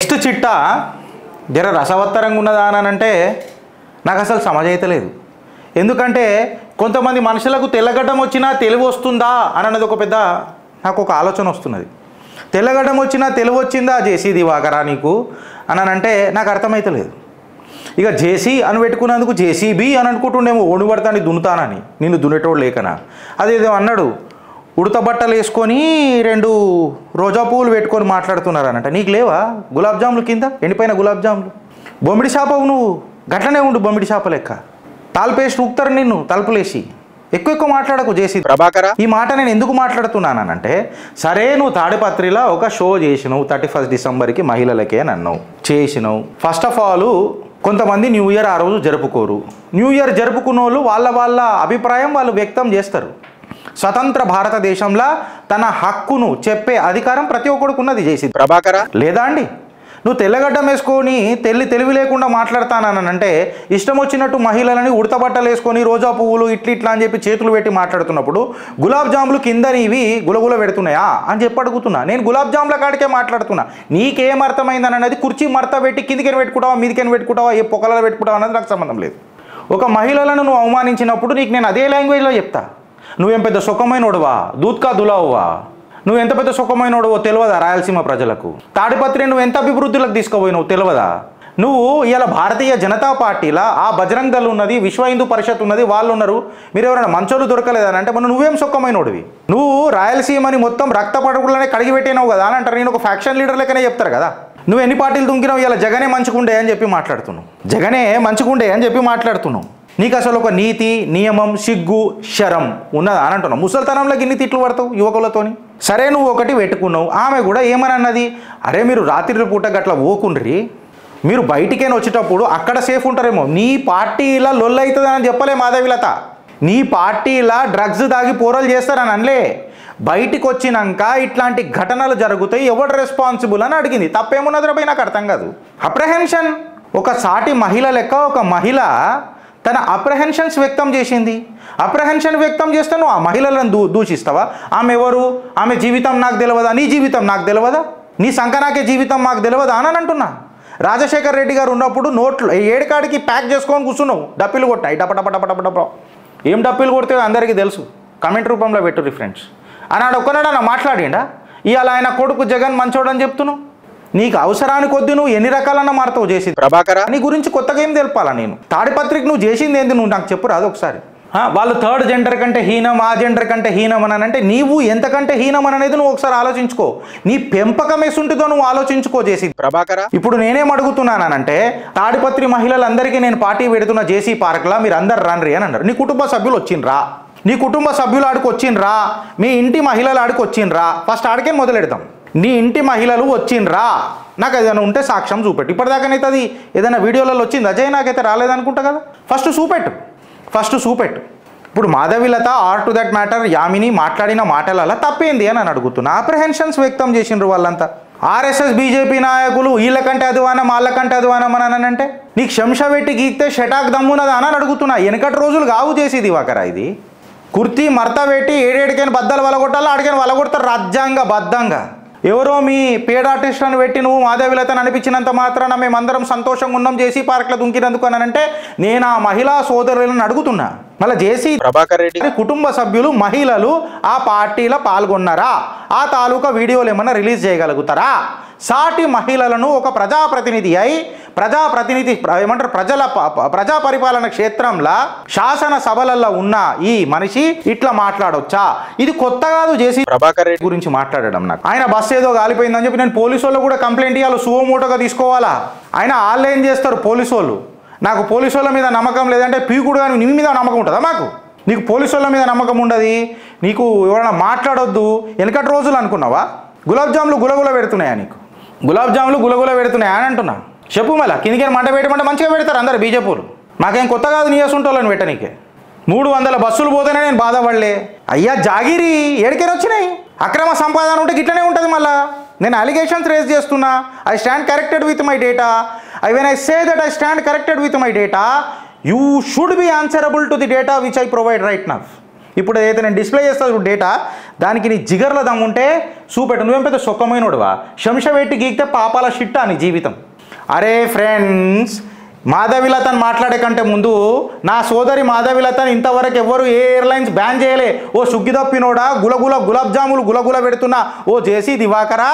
Next చిట్టా జర రసవత్తరంగా ఉన్నదా అని అంటే నాకు అసలు సమజైతలేదు. ఎందుకంటే కొంతమంది మనుషులకు తెల్లగడ్డం వచ్చినా తెలివి వస్తుందా అని అన్నది ఒక పెద్ద నాకు ఒక ఆలోచన వస్తున్నది. తెల్లగడ్డం వచ్చినా తెలివి వచ్చిందా జేసీ దివాకరా నీకు అని అంటే నాకు అర్థమైతలేదు. ఇక జేసీ అని పెట్టుకున్నందుకు జేసీబీ అని అనుకుంటుండేమో ఓడిపడతాను దున్నుతానని, నేను దున్నేటోడు లేకనా. అదేదో అన్నాడు ఉడత బట్టలు వేసుకొని 2 రోజా పువ్వులు పెట్టుకొని మాట్లాడుతున్నారనంట. నీకు లేవా గులాబ్ జాములు కింద ఎండిపోయిన గులాబ్ జాములు? బొమ్మిడి చేపవు నువ్వు, గట్లనే ఉండు బొమ్మిడి చేప లెక్క. తాల్పేసి నూకుతారు నిన్ను తలుపులేసి. ఎక్కువ మాట్లాడకు జేసీ ప్రభాకర. ఈ మాట నేను ఎందుకు మాట్లాడుతున్నానంటే, సరే నువ్వు తాడిపత్రిలో ఒక షో చేసినావు 31 డిసెంబర్కి మహిళలకే అని అన్నావు, చేసినావు. ఫస్ట్ ఆఫ్ ఆల్ కొంతమంది న్యూ ఇయర్ ఆ రోజు జరుపుకోరు. న్యూ ఇయర్ జరుపుకున్న వాళ్ళు వాళ్ళ అభిప్రాయం వాళ్ళు వ్యక్తం చేస్తారు. స్వతంత్ర భారతదేశంలో తన హక్కును చెప్పే అధికారం ప్రతి ఒక్కడికి ఉన్నది జేసీ ప్రభాకర. లేదా అండి నువ్వు తెల్లగడ్డం వేసుకొని తెలివి లేకుండా మాట్లాడతానంటే ఇష్టం వచ్చినట్టు మహిళలని ఉడతబట్టలు వేసుకొని రోజా పువ్వులు ఇట్లా అని చెప్పి చేతులు పెట్టి మాట్లాడుతున్నప్పుడు గులాబ్ జాములు కిందని ఇవి గులగుల పెడుతున్నాయా అని చెప్పి అడుగుతున్నా. నేను గులాబ్ జాముల కాడికే మాట్లాడుతున్నా. నీకేం అర్థమైందని అనేది కుర్చీ మడత పెట్టి కిందికని పెట్టుకుంటావా మీదికని పెట్టుకుంటావా ఏ పొక్కలలో పెట్టుకుంటావా అన్నది నాకు సంబంధం లేదు. ఒక మహిళలను నువ్వు అవమానించినప్పుడు నీకు నేను అదే లాంగ్వేజ్లో చెప్తా. నువ్వేం పెద్ద సుఖమైనోడువా, దూత్కా దులావువా, నువ్వు ఎంత పెద్ద సుఖమైనోడువో తెలియదా రాయలసీమ ప్రజలకు? తాడిపత్రి నువ్వు ఎంత అభివృద్ధిలోకి తీసుకుపోయినావు తెలియదా? నువ్వు ఇలా భారతీయ జనతా పార్టీలా ఆ బజరంగ్ దళ్ ఉన్నది, విశ్వ హిందూ పరిషత్ ఉన్నది, వాళ్ళు ఉన్నారు, మీరు ఎవరైనా మంచోళ్ళు దొరకలేదని అంటే మనం నువ్వేం సుఖమైనోడివి? నువ్వు రాయలసీమని మొత్తం రక్త పడుకులనే కడిగి పెట్టినావు కదా అని అంటారు. నేను ఒక ఫ్యాక్షన్ లీడర్ లెక్కనే చెప్తారు కదా. నువ్వు ఎన్ని పార్టీలు దుంకినావు, ఇలా జగనే మంచుకుండే అని చెప్పి మాట్లాడుతున్నావు, జగనే మంచుకుండే అని చెప్పి మాట్లాడుతున్నావు. నీకు అసలు ఒక నీతి నియమం సిగ్గు శరం ఉన్నదా అని అంటున్నావు. ముసలితనంలోకి ఇన్ని తిట్లు పడతావు యువకులతోని. సరే నువ్వు ఒకటి పెట్టుకున్నావు, ఆమె కూడా ఏమని అన్నది, అరే మీరు రాత్రి పూట గట్ల ఓకుండ్రి, మీరు బయటికైనా వచ్చేటప్పుడు అక్కడ సేఫ్ ఉంటారేమో. నీ పార్టీలా లొల్లు అవుతుందని చెప్పలే మాధవిలత. నీ పార్టీలా డ్రగ్స్ దాగి పోరలు చేస్తారని అనలే. బయటికి వచ్చినాక ఇట్లాంటి ఘటనలు జరుగుతాయి, ఎవడు రెస్పాన్సిబుల్ అని అడిగింది. తప్పేమున్నది రాబోయ్ నాకు అర్థం కాదు. అప్రహెన్షన్, ఒక సాటి మహిళ లెక్క ఒక మహిళ తన అప్రహెన్షన్స్ వ్యక్తం చేసింది. అప్రహెన్షన్ వ్యక్తం చేస్తే నువ్వు ఆ మహిళలను దూషిస్తావా? ఆమె ఎవరు, ఆమె జీవితం నాకు తెలియదా, నీ జీవితం నాకు తెలియదా, నీ సంకనాకే జీవితం మాకు తెలియదా అని అంటున్నా. రాజశేఖర్ రెడ్డి గారు ఉన్నప్పుడు నోట్లు ఏడుకాడికి ప్యాక్ చేసుకొని కూర్చున్నావు, డప్పిలు కొట్టాయి డప. ఏం డప్పిలు కొడితే అందరికీ తెలుసు, కమెంట్ రూపంలో పెట్టు ఫ్రెండ్స్. అన్నాడు ఒక్కనాడన్నా మాట్లాడిండా? ఇవాళ ఆయన కొడుకు జగన్ మంచోడని చెప్తున్నావు. నీకు అవసరానికి కొద్ది నువ్వు ఎన్ని రకాలన్నా మారుతావు చేసి ప్రభాకర. నీ గురించి కొత్తగా ఏం తెలపాలా నేను? తాడిపత్రికి నువ్వు చేసింది ఏంది నువ్వు నాకు చెప్పు రాదు ఒకసారి. వాళ్ళు 3rd జెండర్ కంటే హీనం, ఆ జెండర్ కంటే హీనం అని అంటే నీవు ఎంతకంటే హీనం అని అనేది నువ్వు ఒకసారి ఆలోచించుకో. నీ పెంపకం ఎసుంటిదో నువ్వు ఆలోచించుకో జేసీ ప్రభాకర. ఇప్పుడు నేనేం అడుగుతున్నానంటే, తాడిపత్రి మహిళలందరికీ నేను పార్టీ పెడుతున్న జేసీ పార్క్లా మీరు అందరు రండి అని అన్నారు. నీ కుటుంబ సభ్యులు వచ్చిండ్రా? నీ కుటుంబ సభ్యులు ఆడికి వచ్చిండ్రా? మీ ఇంటి మహిళలు ఆడికి వచ్చిండ్రా? ఫస్ట్ ఆడికే మొదలెడదాం. నీ ఇంటి మహిళలు వచ్చిండ్రా? నాకు ఏదైనా ఉంటే సాక్ష్యం చూపెట్టు. ఇప్పటిదాకానైతే అది ఏదైనా వీడియోలలో వచ్చింది అజయ్, నాకైతే రాలేదనుకుంటా కదా. ఫస్ట్ చూపెట్టు. ఇప్పుడు Madhavilatha are to that matter Yamini మాట్లాడిన మాటలలో తప్పేంది అని అడుగుతున్నా. అప్రహెన్షన్స్ వ్యక్తం చేసిండ్రు వాళ్ళంతా. ఆర్ఎస్ఎస్ బీజేపీ నాయకులు వీళ్ళకంటే అదువానం వాళ్ళకంటే అదువానం అని అంటే నీకు శంష పెట్టి గీక్తే షటాక్ దమ్మున్నదా అని అడుగుతున్నా. వెనకటి రోజులు కావు చేసేది వాకరా. ఇది కుర్తీ మర్త పెట్టి ఏడేడికైనా బద్దలు వలగొట్టాలో ఆడికైనా వలగొడతారు రాజ్యాంగబద్ధంగా. ఎవరో మీ పేడ్ ఆర్టిస్టులను పెట్టి నువ్వు మాధవిలతను అనిపించినంత మాత్రాన మేమందరం సంతోషంగా ఉన్నాం జేసీ పార్క్లో దుంకినందుకు అని అంటే నేను ఆ మహిళా సోదరులను అడుగుతున్నా. మళ్ళీ జేసీ ప్రభాకర్ రెడ్డి కుటుంబ సభ్యులు మహిళలు ఆ పార్టీలో పాల్గొన్నారా? ఆ తాలూకా వీడియోలు ఏమన్నా రిలీజ్ చేయగలుగుతారా? సాటి మహిళలను ఒక ప్రజాప్రతినిధి అయి ఏమంటారు ప్రజా పరిపాలన క్షేత్రంలో శాసన సభలలో ఉన్న ఈ మనిషి ఇట్లా మాట్లాడొచ్చా? ఇది కొత్త కాదు జేసీ ప్రభాకర్ రెడ్డి గురించి మాట్లాడడం. నాకు ఆయన బస్సు ఏదో కాలిపోయిందని చెప్పి నేను పోలీసు వాళ్ళు కూడా కంప్లైంట్ ఇవ్వాలి, సువమోటోగా తీసుకోవాలా? ఆయన వాళ్ళు ఏం చేస్తారు పోలీసు వాళ్ళు? నాకు పోలీసు వాళ్ళ మీద నమ్మకం లేదంటే పీకుడు కానీ నీ మీద నమ్మకం ఉంటుందా? మాకు నీకు పోలీసు వాళ్ళ మీద నమ్మకం ఉండదు, నీకు ఎవరైనా మాట్లాడొద్దు. వెనకటి రోజులు అనుకున్నావా? గులాబ్ జాములు గులగుల పెడుతున్నాయా? నీకు గులాబ్ జాములు గులగుల పెడుతున్నాయా అని అంటున్నా. చెప్పు మళ్ళీ కిందికి మంట పెట్టమంటే మంచిగా పెడతారు అందరు బీజేపీలు. మాకేం కొత్త కాదు నీ వేసుంటోళ్ళని పెట్టనీకే. 300 బస్సులు పోతేనే నేను బాధపడలే. అయ్యా జాగిరి ఏడికైనా వచ్చినాయి. అక్రమ సంపాదన ఉంటే గిట్లనే ఉంటుంది. మళ్ళీ నేను అలిగేషన్స్ రేజ్ చేస్తున్నా. I stand corrected with my data. When I say that I stand corrected with my data, you should be answerable to the data which I provide right now. ఇప్పుడు ఏదైతే నేను డిస్ప్లే చేస్తాను data, దానికి నీ జిగర్ల దమ్ముంటే చూపెట్టు. నువ్వేం పెద్ద సొక్కమైనడువా, శంష పెట్టి గీకితే పాపాల షిట్టా నీ జీవితం. అరే ఫ్రెండ్స్, మాధవిలతను మాట్లాడే కంటే ముందు నా సోదరి మాధవిలతను ఇంతవరకు ఎవ్వరు ఏ ఎయిర్లైన్స్ బ్యాన్ చేయలే. ఓ సుగ్గిదప్పినోడా, గులాబ్ జాములు గులగుల పెడుతున్నా ఓ జేసీ దివాకరా,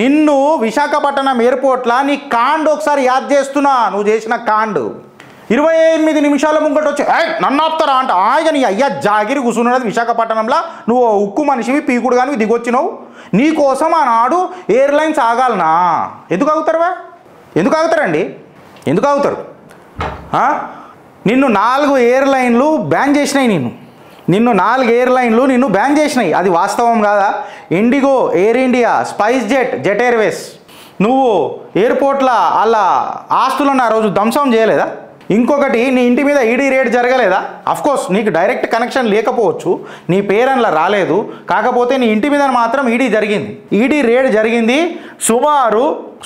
నిన్ను విశాఖపట్నం ఎయిర్పోర్ట్లా నీ కాండ్ ఒకసారి యాద్ చేస్తున్నా. నువ్వు చేసిన కాండ్ 28 నిమిషాల ముంగట వచ్చి నన్ను ఆపుతారా అంట. ఆయన నీ అయ్యా జాగిరి కూర్చున్నది విశాఖపట్నంలో. నువ్వు ఉక్కు మనిషివి, పీకుడు కానీ దిగొచ్చినావు. నీకోసం ఆనాడు ఎయిర్లైన్స్ ఆగాలనా? ఎందుకు ఆగుతారువా? ఎందుకు ఆగుతారండి? ఎందుకు ఆగుతారు? నిన్ను 4 ఎయిర్లైన్లు బ్యాన్ చేసినాయి. నిన్ను 4 ఎయిర్లైన్లు నిన్ను బ్యాన్ చేసినాయి. అది వాస్తవం కాదా? IndiGo, air India, spice jet Airways. నువ్వు ఎయిర్పోర్ట్లో అలా ఆస్తులను ఆ రోజు ధ్వంసం చేయలేదా? ఇంకొకటి, నీ ఇంటి మీద ఈడీ రేడ్ జరగలేదా? అఫ్కోర్స్ నీకు డైరెక్ట్ కనెక్షన్ లేకపోవచ్చు, నీ పేరన్లా రాలేదు. కాకపోతే నీ ఇంటి మీద మాత్రం ఈడీ జరిగింది. ఈడీ రేడ్ జరిగింది.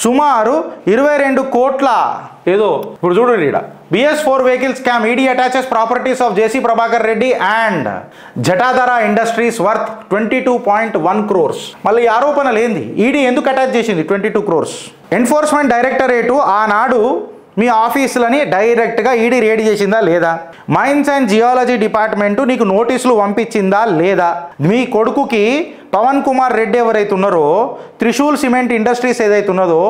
సుమారు 22 కోట్ల ఏదో. ఇప్పుడు చూడండి ఇక్కడ, BS4 vehicle scam, ED attaches properties of JC Prabhakar Reddy and Jatadhara industries worth 22.1 crores. మళ్ళీ ఈ ఆరోపణలు ఏంది? ఈడీ ఎందుకు అటాచ్ చేసింది 22 crores? ఎన్ఫోర్స్మెంట్ డైరెక్టరేటు ఆనాడు మీ ఆఫీసులని డైరెక్ట్గా ఈడీ రేడ్ చేసిందా లేదా? మైన్స్ అండ్ జియాలజీ డిపార్ట్మెంటు నీకు నోటీసులు పంపించిందా లేదా? మీ కొడుకుకి పవన్ కుమార్ రెడ్డి ఎవరైతే ఉన్నారో, త్రిశూల్ సిమెంట్ ఇండస్ట్రీస్ ఏదైతే ఉన్నదో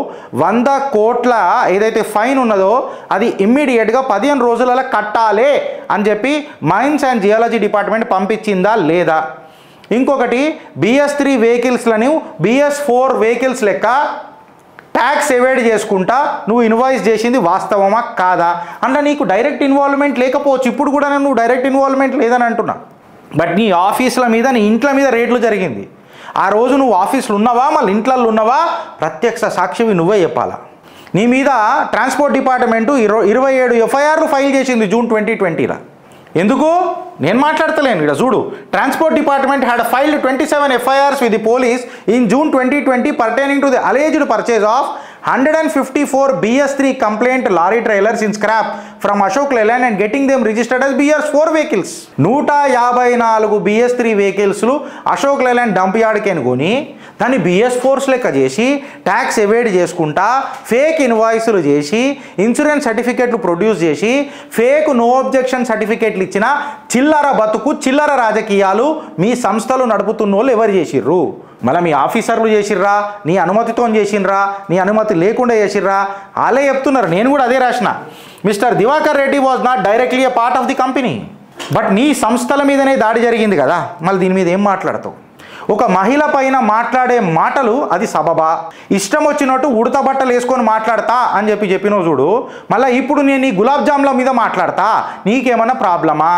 100 కోట్ల ఏదైతే ఫైన్ ఉన్నదో అది ఇమ్మీడియట్గా 15 రోజులలో కట్టాలి అని చెప్పి మైన్స్ అండ్ జియాలజీ డిపార్ట్మెంట్ పంపించిందా లేదా? ఇంకొకటి, BS3 వెహికల్స్లను BS4 వెహికల్స్ లెక్క ట్యాక్స్ ఎవేడ్ చేసుకుంటా నువ్వు ఇన్వాయిస్ చేసింది వాస్తవమా కాదా? అంటే నీకు డైరెక్ట్ ఇన్వాల్వ్మెంట్ లేకపోవచ్చు. ఇప్పుడు కూడా నువ్వు డైరెక్ట్ ఇన్వాల్వ్మెంట్ లేదని అంటున్నా. బట్ నీ ఆఫీసుల మీద, నీ ఇంట్ల మీద రేట్లు జరిగింది. ఆ రోజు నువ్వు ఆఫీసులు ఉన్నావా, మళ్ళీ ఇంట్లలో ఉన్నావా, ప్రత్యక్ష సాక్షివి నువ్వే చెప్పాలా. నీ మీద ట్రాన్స్పోర్ట్ డిపార్ట్మెంటు 27 FIRలు ఫైల్ చేసింది జూన్ 2020లో. ఎందుకు? నేను మాట్లాడతలేను ఇక్కడ చూడు. Transport department had filed 27 FIRs with the police in June 2020 pertaining to the alleged purchase of 154 BS3 complaint lorry trailers in scrap from Ashok Leyland and getting them registered as BS4 vehicles. 154 BS3 వెహికల్స్లు Ashok Leyland dump యార్డ్కి కొని దాన్ని BS4s లెక్క చేసి tax evade చేసుకుంటా fake ఇన్వాయిస్లు చేసి insurance సర్టిఫికేట్లు ప్రొడ్యూస్ చేసి ఫేక్ నో అబ్జెక్షన్ సర్టిఫికేట్లు ఇచ్చిన చిల్లర బతుకు, చిల్లర రాజకీయాలు మీ సంస్థలు నడుపుతున్న వాళ్ళు ఎవరు చేసిర్రు? మళ్ళీ మీ ఆఫీసర్లు చేసిర్రా? నీ అనుమతితో చేసిర్రా? నీ అనుమతి లేకుండా చేసిర్రా? వాళ్ళే చెప్తున్నారు. నేను కూడా అదే రాసిన. Mister Diwakar Reddy was not directly a part of the company. But నీ సంస్థల మీదనే దాడి జరిగింది కదా, మళ్ళీ దీని మీద ఏం మాట్లాడతావు? ఒక మహిళ పైన మాట్లాడే మాటలు అది సబబా? ఇష్టం వచ్చినట్టు ఉడత బట్టలు వేసుకొని మాట్లాడతా అని చెప్పినావు చూడు. మళ్ళీ ఇప్పుడు నేను నీ గులాబ్ జామ్ల మీద మాట్లాడతా, నీకేమన్నా ప్రాబ్లమా?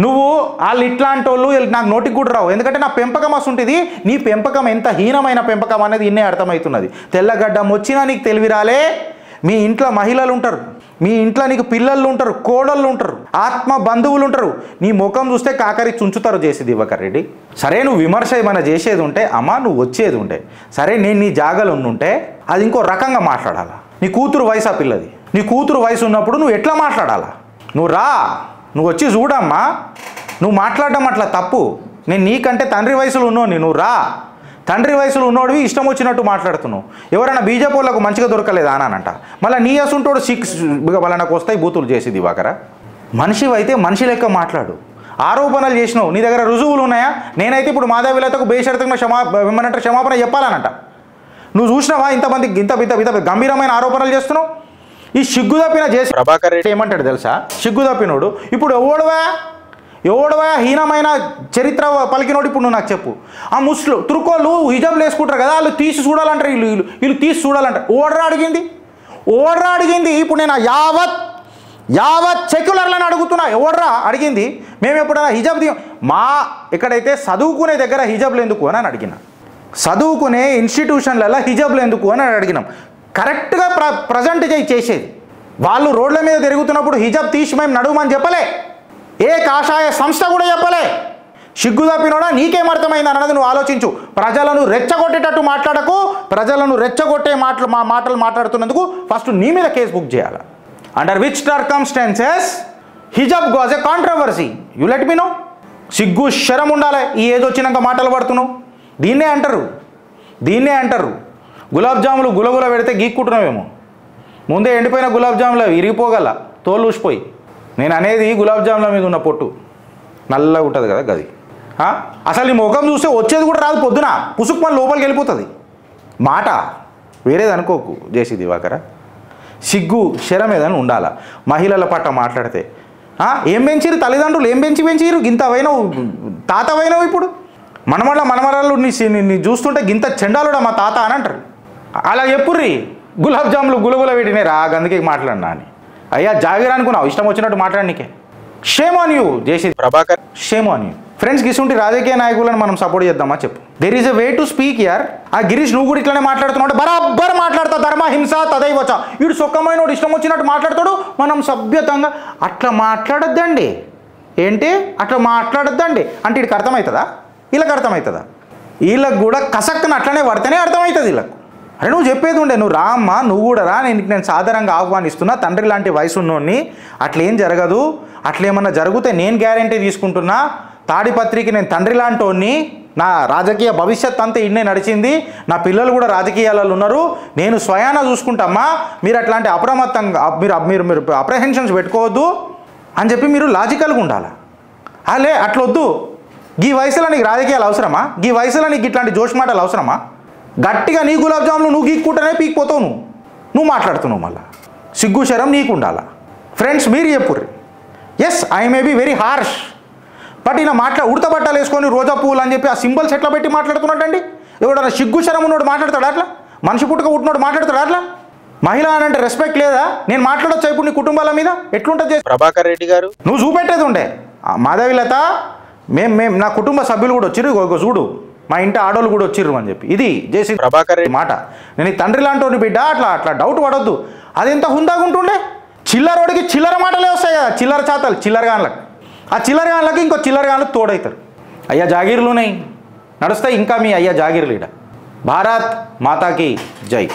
నువ్వు వాళ్ళు ఇట్లాంటి వాళ్ళు నాకు నోటికి కూడా రావు. ఎందుకంటే నా పెంపకం వస్తుంటుంది. నీ పెంపకం ఎంత హీనమైన పెంపకం అనేది ఇన్నే అర్థమవుతున్నది. తెల్లగడ్డం వచ్చినా నీకు తెలివి రాలే. మీ ఇంట్లో మహిళలు ఉంటారు, మీ ఇంట్లో నీకు పిల్లలు ఉంటారు, కోడళ్ళు ఉంటారు, ఆత్మ బంధువులు ఉంటారు. నీ ముఖం చూస్తే కాకరి చుంచుతారు చేసి దివాకర్ రెడ్డి. సరే, నువ్వు విమర్శ ఏమైనా చేసేది ఉంటే అమ్మా, నువ్వు వచ్చేది ఉంటే సరే, నేను నీ జాగాలో ఉంటే అది ఇంకో రకంగా మాట్లాడాలా. నీ కూతురు వయసు ఆ పిల్లది. నీ కూతురు వయసు ఉన్నప్పుడు నువ్వు ఎట్లా మాట్లాడాలా? నువ్వు రా, నువ్వు వచ్చి చూడమ్మా. నువ్వు మాట్లాడడం అట్లా తప్పు. నేను నీకంటే తండ్రి వయసులో ఉన్నోని, నువ్వు రా. తండ్రి వయసులో ఉన్నోడివి ఇష్టం వచ్చినట్టు మాట్లాడుతున్నావు. ఎవరైనా బీజేపీ వాళ్ళకు మంచిగా దొరకలేదా అనంట. మళ్ళీ నీ అసుంటోడు వాళ్ళకు వస్తాయి బూతులు చేసి దివాకరా. మనిషివి అయితే మనిషి లెక్క మాట్లాడు. ఆరోపణలు చేసినావు, నీ దగ్గర రుజువులు ఉన్నాయా? నేనైతే ఇప్పుడు మాధవిలతకు బేషరతంగా క్షమాపణ చెప్పాలనంట. నువ్వు చూసినావా ఇంతమంది ఇంత గంభీరమైన ఆరోపణలు చేస్తున్నావు? ఈ సిగ్గుదప్పిన చేసి ప్రభాకర్ రెడ్డి ఏమంటాడు తెలుసా? సిగ్గుదప్పినోడు. ఇప్పుడు ఎవడవా హీనమైన చరిత్ర పలికినోడు ఇప్పుడు నువ్వు నాకు చెప్పు. ఆ ముస్లిం తుర్కోళ్ళు హిజాబ్లు వేసుకుంటారు కదా, వాళ్ళు తీసి చూడాలంటారు, వీళ్ళు తీసి చూడాలంటారు. ఓడరా అడిగింది. ఇప్పుడు నేను యావత్ సెక్యులర్లను అడుగుతున్నా. ఎవడరా అడిగింది? మేము ఎప్పుడైనా హిజాబ్ ఎక్కడైతే చదువుకునే దగ్గర హిజాబ్లు ఎందుకు అని అడిగిన. చదువుకునే ఇన్స్టిట్యూషన్లలో హిజాబ్లు ఎందుకు అని అడిగినాం. కరెక్ట్గా ప్రజెంట్ చేసేది. వాళ్ళు రోడ్ల మీద తిరుగుతున్నప్పుడు హిజాబ్ తీసి మేము నడుమని చెప్పలే. ఏ కాషాయ సంస్థ కూడా చెప్పలే. సిగ్గుదప్పినోడా, నీకేమర్థమైంది అన్నది నువ్వు ఆలోచించు. ప్రజలను రెచ్చగొట్టేటట్టు మాట్లాడకు. ప్రజలను రెచ్చగొట్టే మాటలు మాట్లాడుతున్నందుకు ఫస్ట్ నీ మీద కేసు బుక్ చేయాలి. Under which circumstances hijab was a controversy. You let me know. సిగ్గు శరం ఉండాలి ఈ ఏజ్ వచ్చినాక మాటలు పడుతున్నావు. దీన్నే అంటారు గులాబ్ జాములు గులగుల పెడితే గీక్కుంటున్నావేమో. ముందే ఎండిపోయిన గులాబ్ జాములు విరిగిపోగల తోలు ఊసిపోయి. నేను అనేది గులాబ్ జాముల మీద ఉన్న పొట్టు నల్లగా ఉంటుంది కదా గది. అసలు నీ ముఖం చూస్తే వచ్చేది కూడా రాదు, పొద్దున పుసుకుమని లోపలికి వెళ్ళిపోతుంది. మాట వేరేది అనుకోకు జేసీ దివాకర. సిగ్గు శరం ఏదైనా ఉండాలా మహిళల పట్ల మాట్లాడితే. ఏం పెంచిరు తల్లిదండ్రులు, ఏం పెంచిరు గింత అయినావు, తాత అయినావు. ఇప్పుడు మనమరాళ్ళు నీ చూస్తుంటే గింత చెండాలుడా మా తాత అని అంటారు. అలా చెప్పుర్రి గులాబ్ జాములు గులగుల పెట్టినాయి రా గందుకే మాట్లాడినా అని. అయ్యా జాగిర్ అనుకున్నావు, ఇష్టం వచ్చినట్టు మాట్లాడనికే. Shame on you JC Prabhakar, shame on you. Friends గిసుంటి రాజకీయ నాయకులను మనం సపోర్ట్ చేద్దామా చెప్పు. There is a way to speak యార్. ఆ గిరీష్ నువ్వు కూడా ఇట్లానే మాట్లాడుతున్నావు, బరాబర్ మాట్లాడతా. ధర్మ హింస తదైవచ. వీడు సొక్కమైన ఇష్టం వచ్చినట్టు మాట్లాడతాడు. మనం సభ్యతంగా అట్లా మాట్లాడొద్దండి. ఏంటి అట్లా మాట్లాడొద్దండి అంటే వీడికి అర్థమవుతుందా? వీళ్ళకి అర్థమవుతుందా? వీళ్ళకి కూడా కసక్కున అట్లనే పడితేనే అర్థమవుతుంది వీళ్ళకు. అరే నువ్వు చెప్పేది ఉండే, నువ్వు రా అమ్మా, నువ్వు కూడా రా, నేను సాధారణంగా ఆహ్వానిస్తున్నా. తండ్రి లాంటి వయసు ఉన్నోడిని, అట్లేం జరగదు. అట్లేమన్నా జరిగితే నేను గ్యారంటీ తీసుకుంటున్నా. తాడిపత్రికి నేను తండ్రి లాంటోడిని. నా రాజకీయ భవిష్యత్ అంతా ఇన్నే నడిచింది. నా పిల్లలు కూడా రాజకీయాలలో ఉన్నారు. నేను స్వయాన చూసుకుంటామ్మా. మీరు అట్లాంటి అప్రమత్తంగా మీరు అప్రహెన్షన్స్ పెట్టుకోవద్దు అని చెప్పి మీరు లాజికల్గా ఉండాలి. అలే అట్లొద్దు. ఈ వయసులో నీకు రాజకీయాలు అవసరమా? ఈ వయసులో నీకు ఇట్లాంటి జోష్ మాటలు అవసరమా? గట్టిగా నీ గులాబ్ జాములు నువ్వు గీక్కుంటేనే పీక్పోతావు. నువ్వు మాట్లాడుతున్నావు మళ్ళా. సిగ్గు శరం నీకు ఉండాలా. ఫ్రెండ్స్ మీరు చెప్పుర్రి. Yes I may be very harsh, but ఈయన ఉడత బట్టాలు వేసుకొని రోజా పువ్వులు అని చెప్పి ఆ సింబల్స్ ఎట్లా పెట్టి మాట్లాడుతున్నట్టండి. ఎవడన్నా సిగ్గు శరం ఉన్నోడు మాట్లాడతాడు అట్లా? మనిషి పుట్టుక పుట్టినోడు మాట్లాడతాడు అట్లా? మహిళ అని అంటే రెస్పెక్ట్ లేదా? నేను మాట్లాడొచ్చా ఇప్పుడు నీ కుటుంబాల మీద? ఎట్లుంటుంది ప్రభాకర్ రెడ్డి గారు? నువ్వు చూపెట్టేది ఉండే మాధవిలత, మేము నా కుటుంబ సభ్యులు కూడా వచ్చిర్రు, చూడు మా ఇంటి ఆడోళ్ళు కూడా వచ్చిర్రు అని చెప్పి. ఇది జేసీ ప్రభాకర్ రెడ్డి మాట. నేను ఈ తండ్రి లాంటి బిడ్డ, అట్లా డౌట్ పడొద్దు. అది ఎంత హుందాగా ఉంటుండే. చిల్లరోడికి చిల్లర మాటలే వస్తాయి కదా, చిల్లర చాతలు చిల్లరగాన్లకు. ఆ చిల్లరగాన్లకి ఇంకో చిల్లరగాన్లకు తోడవుతారు. అయ్యా జాగీర్లున్నాయి నడుస్తాయి ఇంకా మీ అయ్యా జాగీర్లు. భారత్ మాతాకి జై.